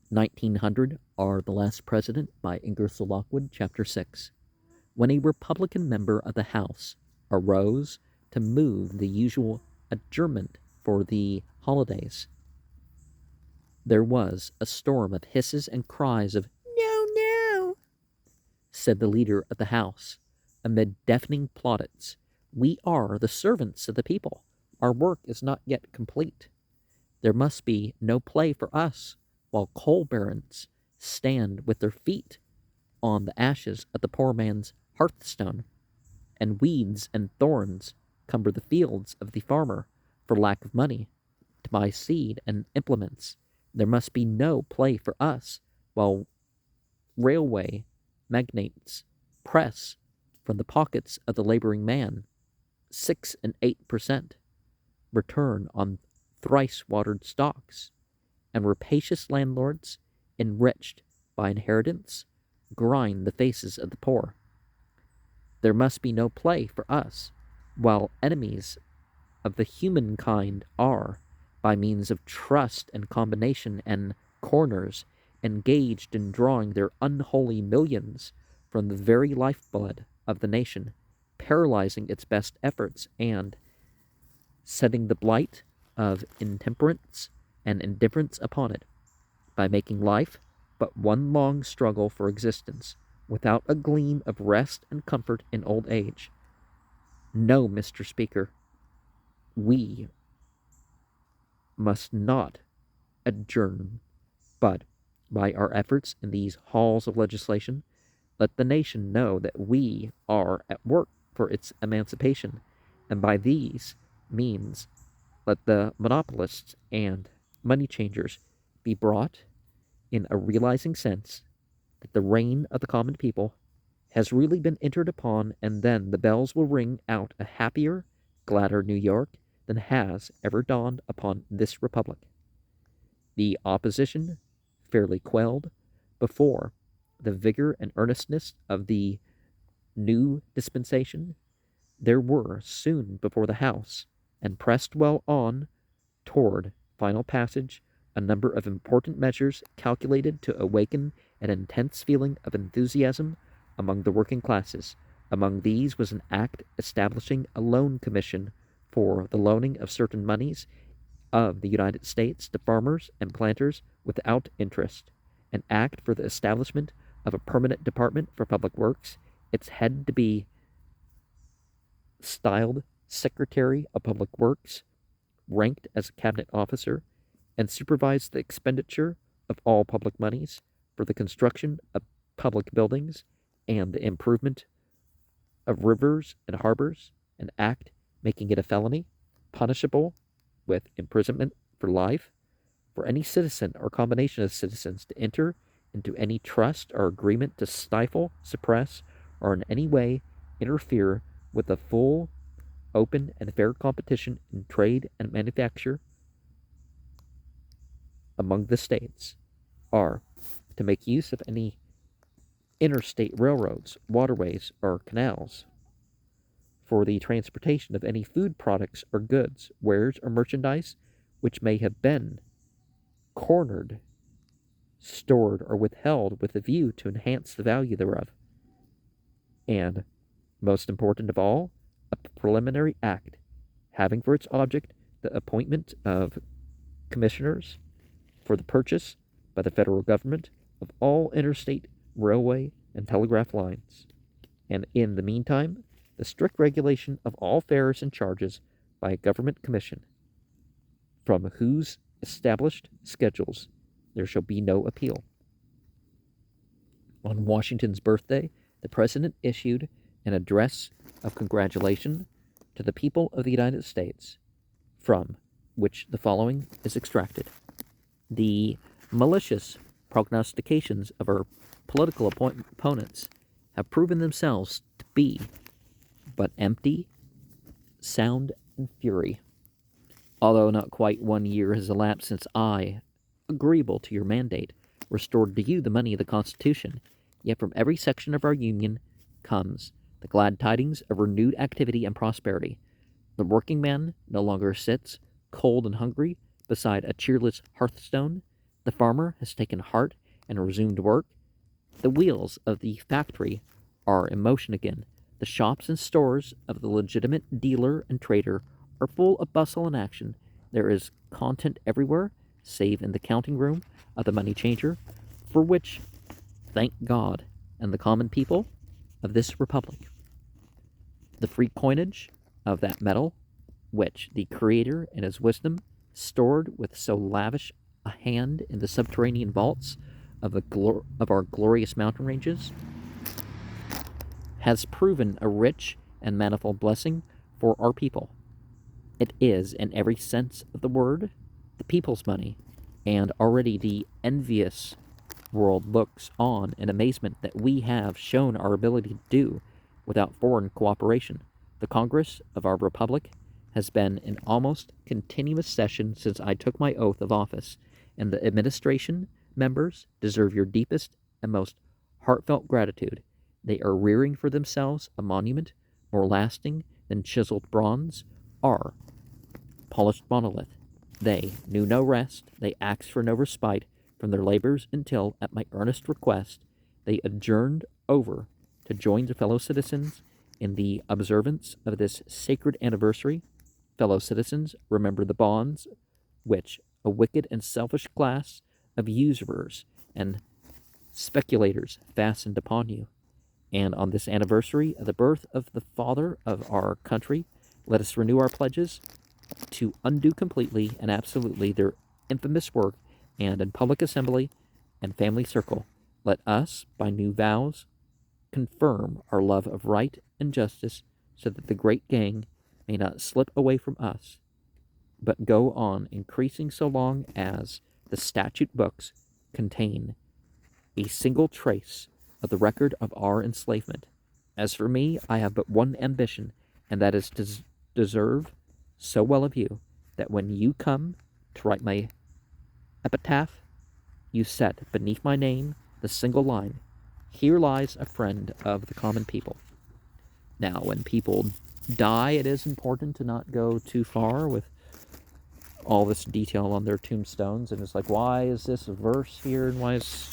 1900 are The Last President by Ingersoll Lockwood, Chapter 6. When a Republican member of the House arose to move the usual adjournment for the holidays, there was a storm of hisses and cries of "No, no," said the leader of the House, amid deafening plaudits. "We are the servants of the people. Our work is not yet complete. There must be no play for us while coal barons stand with their feet on the ashes of the poor man's hearthstone, and weeds and thorns cumber the fields of the farmer for lack of money to buy seed and implements. There must be no play for us while railway magnates press from the pockets of the laboring man 6 and 8% return on thrice watered stocks, and rapacious landlords, enriched by inheritance, grind the faces of the poor. There must be no play for us, while enemies of the humankind are, by means of trust and combination and corners, engaged in drawing their unholy millions from the very lifeblood of the nation, paralyzing its best efforts and setting the blight of intemperance and indifference upon it, by making life but one long struggle for existence, without a gleam of rest and comfort in old age. No, Mr. Speaker, we must not adjourn, but by our efforts in these halls of legislation, let the nation know that we are at work for its emancipation, and by these means let the monopolists and money changers be brought in a realizing sense that the reign of the common people has really been entered upon, and then the bells will ring out a happier, gladder New York than has ever dawned upon this republic. The opposition fairly quelled before the vigor and earnestness of the new dispensation, there were soon before the House, and pressed well on toward final passage, a number of important measures calculated to awaken an intense feeling of enthusiasm among the working classes. Among these was an act establishing a loan commission for the loaning of certain moneys of the United States to farmers and planters without interest, an act for the establishment of a permanent department for public works, its head to be styled Secretary of Public Works, ranked as a cabinet officer, and supervised the expenditure of all public moneys for the construction of public buildings and the improvement of rivers and harbors, an act making it a felony, punishable with imprisonment for life, for any citizen or combination of citizens to enter into any trust or agreement to stifle, suppress, or in any way interfere with the full, open, and fair competition in trade and manufacture among the states, are to make use of any interstate railroads, waterways, or canals for the transportation of any food products or goods, wares, or merchandise which may have been cornered, stored, or withheld with a view to enhance the value thereof. And, most important of all, a preliminary act having for its object the appointment of commissioners for the purchase by the federal government of all interstate railway and telegraph lines, and in the meantime the strict regulation of all fares and charges by a government commission, from whose established schedules there shall be no appeal. On Washington's birthday, the President issued an address of congratulation to the people of the United States, from which the following is extracted. The malicious prognostications of our political opponents have proven themselves to be but empty sound and fury. Although not quite 1 year has elapsed since I, agreeable to your mandate, restored to you the money of the Constitution, yet from every section of our Union comes the glad tidings of renewed activity and prosperity. The working man no longer sits, cold and hungry, beside a cheerless hearthstone. The farmer has taken heart and resumed work. The wheels of the factory are in motion again. The shops and stores of the legitimate dealer and trader are full of bustle and action. There is content everywhere, save in the counting room of the money changer, for which, thank God, and the common people of this republic. The free coinage of that metal, which the Creator in his wisdom stored with so lavish a hand in the subterranean vaults of our glorious mountain ranges, has proven a rich and manifold blessing for our people. It is, in every sense of the word, the people's money, and already the envious world looks on in amazement that we have shown our ability to do without foreign cooperation. The Congress of our Republic has been in almost continuous session since I took my oath of office, and the administration members deserve your deepest and most heartfelt gratitude. They are rearing for themselves a monument more lasting than chiseled bronze, our polished monolith. They knew no rest, they asked for no respite from their labors until, at my earnest request, they adjourned over to join their fellow citizens in the observance of this sacred anniversary. Fellow citizens, remember the bonds which a wicked and selfish class of usurers and speculators fastened upon you. And on this anniversary of the birth of the father of our country, let us renew our pledges to undo completely and absolutely their infamous work, and in public assembly and family circle, let us, by new vows, confirm our love of right and justice, so that the great gang may not slip away from us, but go on increasing so long as the statute books contain a single trace of the record of our enslavement. As for me, I have but one ambition, and that is to deserve so well of you that when you come to write my epitaph, you set beneath my name the single line, "Here lies a friend of the common people." Now, when people die, it is important to not go too far with all this detail on their tombstones, and it's like, why is this a verse here, and why is,